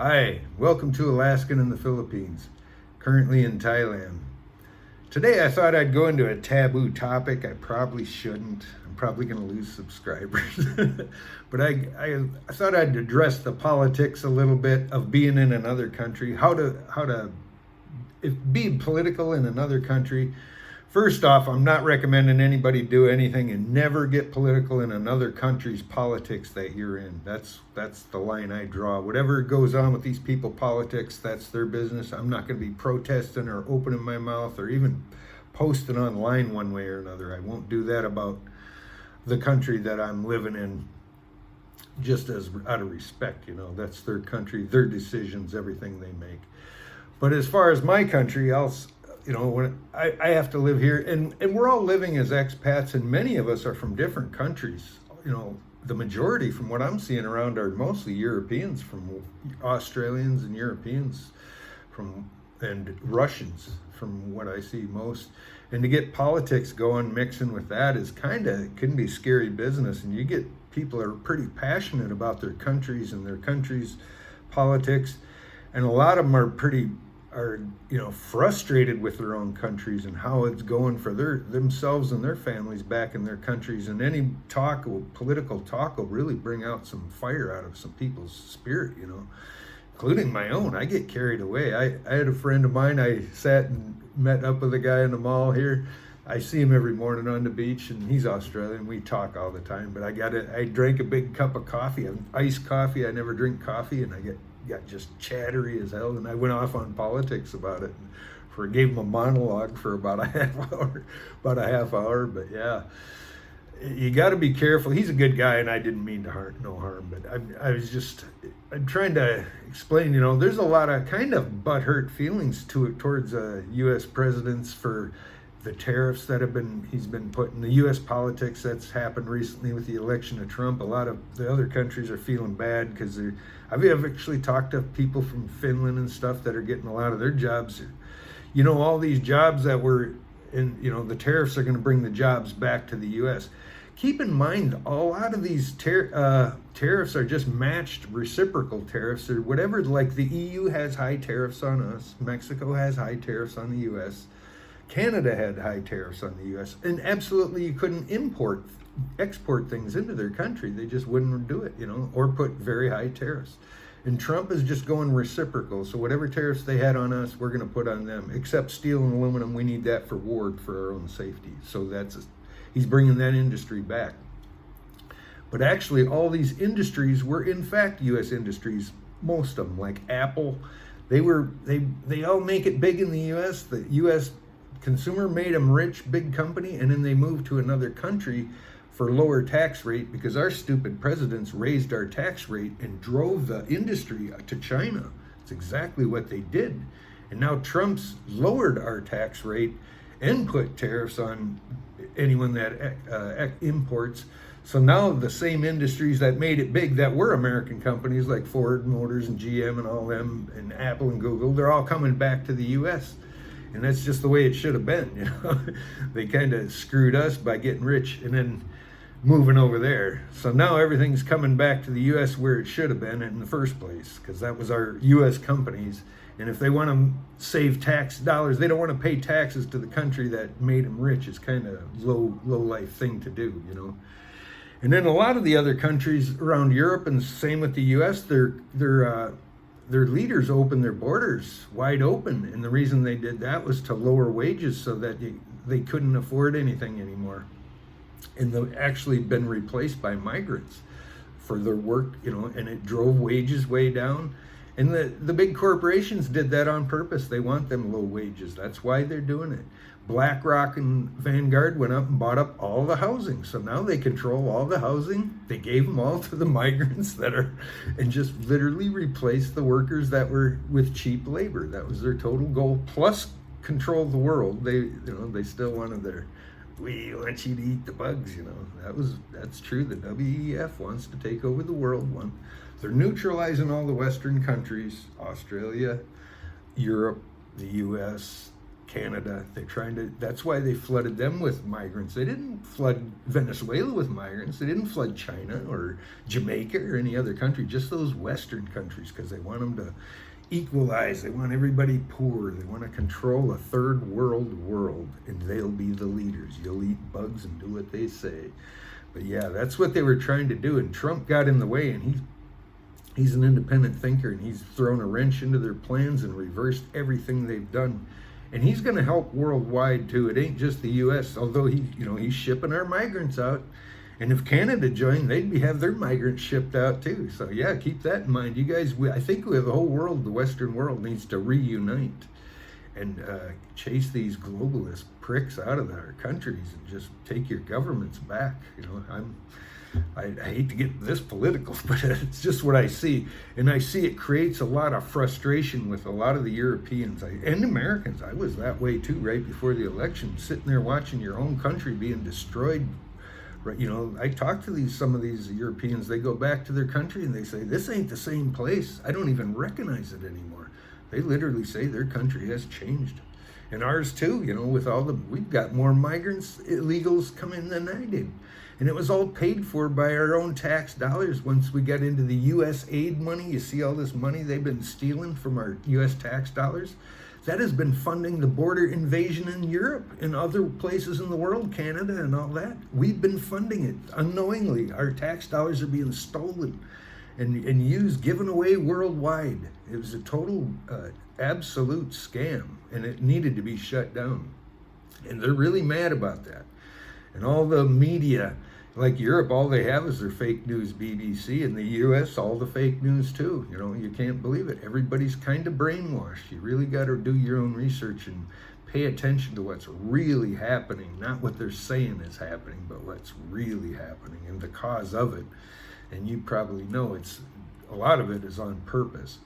Hi, welcome to Alaskan and the Philippines, currently in Thailand. Today I thought I'd go into a taboo topic. I probably shouldn't. I'm probably going to lose subscribers. But I thought I'd address the politics a little bit of being in another country, if being political in another country. First off, I'm not recommending anybody do anything, and never get political in another country's politics that you're in. That's the line I draw. Whatever goes on with these people politics, that's their business. I'm not going to be protesting or opening my mouth or even posting online one way or another. I won't do that about the country that I'm living in, just as out of respect. That's their country, their decisions, everything they make. But as far as my country, when I have to live here, and we're all living as expats, and many of us are from different countries. The majority, from what I'm seeing around, are mostly Europeans, from Australians and Europeans, and Russians, from what I see most. And to get politics going, mixing with that can be scary business. And you get people that are pretty passionate about their countries and their country's politics, and a lot of them are frustrated with their own countries and how it's going for themselves and their families back in their countries. And any political talk will really bring out some fire out of some people's spirit, including my own. I get carried away. I had a friend of mine, I sat and met up with a guy in the mall here. I see him every morning on the beach, and he's Australian. We talk all the time, but I drank a big cup of coffee, iced coffee. I never drink coffee, and I got just chattery as hell, and I went off on politics about it. Gave him a monologue for about a half hour. But yeah, you got to be careful. He's a good guy, and I didn't mean to no harm. But I'm trying to explain. There's a lot of kind of butthurt feelings towards U.S. presidents for the tariffs that he's been put in the U.S. politics. That's happened recently with the election of Trump. A lot of the other countries are feeling bad because I've actually talked to people from Finland and stuff that are getting a lot of their jobs. All these jobs that were in, the tariffs are going to bring the jobs back to the U.S. Keep in mind, a lot of these tariffs are just matched reciprocal tariffs or whatever. Like the EU has high tariffs on us. Mexico has high tariffs on the U.S. Canada had high tariffs on the U.S. And absolutely you couldn't export things into their country. They just wouldn't do it, or put very high tariffs. And Trump is just going reciprocal. So whatever tariffs they had on us, we're going to put on them. Except steel and aluminum, we need that for war, for our own safety. So he's bringing that industry back. But actually, all these industries were in fact U.S. industries. Most of them, like Apple, they all make it big in the U.S. The U.S. consumer made them rich, big company, and then they moved to another country for lower tax rate because our stupid presidents raised our tax rate and drove the industry to China. It's exactly what they did. And now Trump's lowered our tax rate and put tariffs on anyone that imports. So now the same industries that made it big, that were American companies like Ford Motors and GM and all them, and Apple and Google, they're all coming back to the U.S. And that's just the way it should have been. They kind of screwed us by getting rich and then moving over there. So now everything's coming back to the U.S. where it should have been in the first place, because that was our U.S. companies. And if they want to save tax dollars, they don't want to pay taxes to the country that made them rich. It's kind of low life thing to do, And then a lot of the other countries around Europe, and same with the U.S., their leaders opened their borders wide open. And the reason they did that was to lower wages so that they couldn't afford anything anymore. And they've actually been replaced by migrants for their work, and it drove wages way down. And the big corporations did that on purpose. They want them low wages. That's why they're doing it. BlackRock and Vanguard went up and bought up all the housing. So now they control all the housing. They gave them all to the migrants and just literally replaced the workers that were with cheap labor. That was their total goal. Plus control the world. They still wanted we want you to eat the bugs, That's true. The WEF wants to take over the world. They're neutralizing all the Western countries, Australia, Europe, the US, Canada. That's why they flooded them with migrants. They didn't flood Venezuela with migrants. They didn't flood China or Jamaica or any other country, just those Western countries, because they want them to equalize. They want everybody poor. They want to control a third world, and they'll be the leaders. You'll eat bugs and do what they say. But yeah, that's what they were trying to do, and Trump got in the way, and he's an independent thinker, and he's thrown a wrench into their plans and reversed everything they've done. And he's going to help worldwide too. It ain't just the U.S., although he's shipping our migrants out. And if Canada joined, they'd have their migrants shipped out too. So yeah, keep that in mind. You guys, I think the whole world, the Western world, needs to reunite and chase these globalist pricks out of our countries and just take your governments back. I hate to get this political, but it's just what I see. And I see it creates a lot of frustration with a lot of the Europeans and Americans. I was that way too right before the election, sitting there watching your own country being destroyed. Right, I talk to some of these Europeans. They go back to their country and they say, this ain't the same place. I don't even recognize it anymore. They literally say their country has changed. And ours too, with we've got more migrants, illegals come in than I did. And it was all paid for by our own tax dollars. Once we got into the U.S. aid money, you see all this money they've been stealing from our U.S. tax dollars? That has been funding the border invasion in Europe and other places in the world, Canada and all that. We've been funding it unknowingly. Our tax dollars are being stolen and used, given away worldwide. It was a total, absolute scam, and it needed to be shut down. And they're really mad about that. And all the media, like Europe, all they have is their fake news BBC, and the US, all the fake news too. You can't believe it. Everybody's kind of brainwashed. You really got to do your own research and pay attention to what's really happening, not what they're saying is happening, but what's really happening and the cause of it. And you probably know a lot of it is on purpose.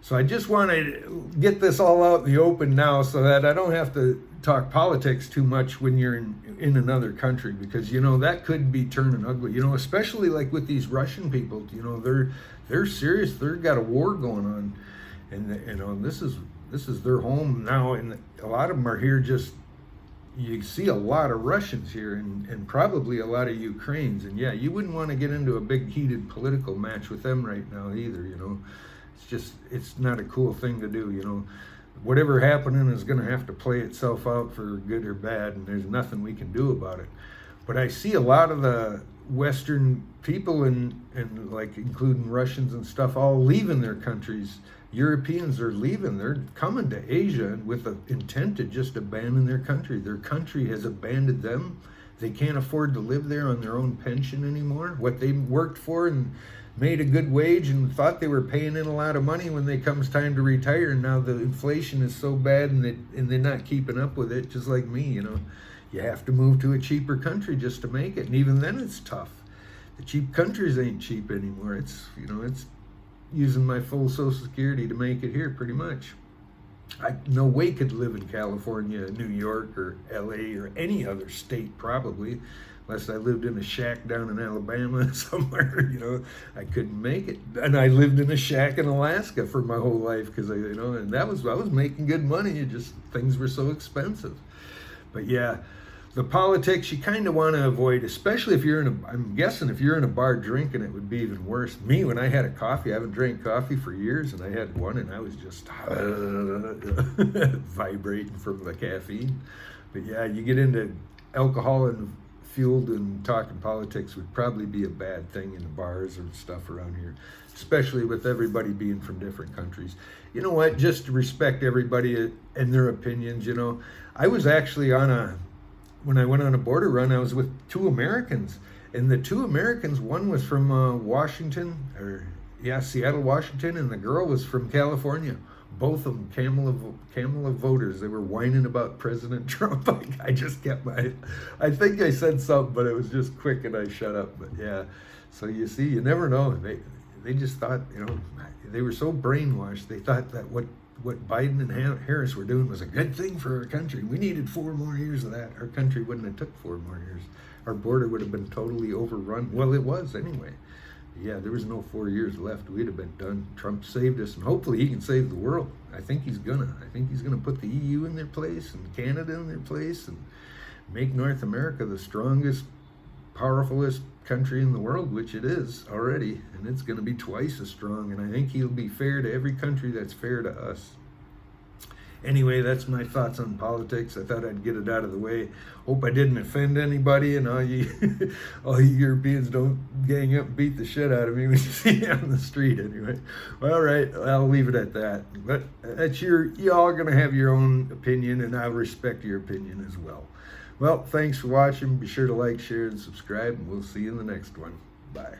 So I just want to get this all out in the open now so that I don't have to talk politics too much when you're in another country, because that could be turning ugly, especially like with these Russian people. They're serious. They've got a war going on, and this is their home now, and a lot of them are here. Just you see a lot of Russians here, and probably a lot of Ukrainians, and yeah, you wouldn't want to get into a big heated political match with them right now either. It's not a cool thing to do. Whatever happening is going to have to play itself out for good or bad, and there's nothing we can do about it. But I see a lot of the Western people and like including Russians and stuff all leaving their countries. Europeans are leaving. They're coming to Asia with the intent to just abandon their country. Their country has abandoned them. They can't afford to live there on their own pension anymore. What they worked for and made a good wage and thought they were paying in a lot of money when it comes time to retire, and now the inflation is so bad and they're not keeping up with it, just like me. You have to move to a cheaper country just to make it, and even then it's tough. The cheap countries ain't cheap anymore. It's using my full Social Security to make it here pretty much. I no way could live in California, New York, or LA, or any other state probably, unless I lived in a shack down in Alabama somewhere. I couldn't make it. And I lived in a shack in Alaska for my whole life because and I was making good money. It just things were so expensive. But yeah, the politics you kind of want to avoid, especially if you're I'm guessing if you're in a bar drinking, it would be even worse. Me, when I had a coffee, I haven't drank coffee for years, and I had one, and I was just vibrating from the caffeine. But yeah, you get into alcohol and fueled and talking politics would probably be a bad thing in the bars or stuff around here, especially with everybody being from different countries. You know what? Just to respect everybody and their opinions. I was actually when I went on a border run, I was with two Americans, and the two Americans, one was from Seattle, Washington, and the girl was from California. Both of them camel of voters. They were whining about President Trump. I just kept I think I said something, but it was just quick and I shut up. But yeah, so you see, you never know. They just thought, they were so brainwashed. They thought that what Biden and Harris were doing was a good thing for our country. We needed 4 more years of that. Our country wouldn't have took 4 more years. Our border would have been totally overrun. Well, it was anyway. yeah, there was no 4 years left. We'd have been done. Trump saved us, and hopefully he can save the world. I think he's gonna. I think he's gonna put the EU in their place and Canada in their place and make North America the strongest, powerfulest country in the world, which it is already, and it's going to be twice as strong. And I think he'll be fair to every country that's fair to us. Anyway, that's my thoughts on politics. I thought I'd get it out of the way. Hope I didn't offend anybody, and all you Europeans don't gang up and beat the shit out of me when you see me on the street. Anyway, all right, I'll leave it at that. But that's y'all gonna have your own opinion, and I respect your opinion as well. Well, thanks for watching. Be sure to like, share, and subscribe, and we'll see you in the next one. Bye.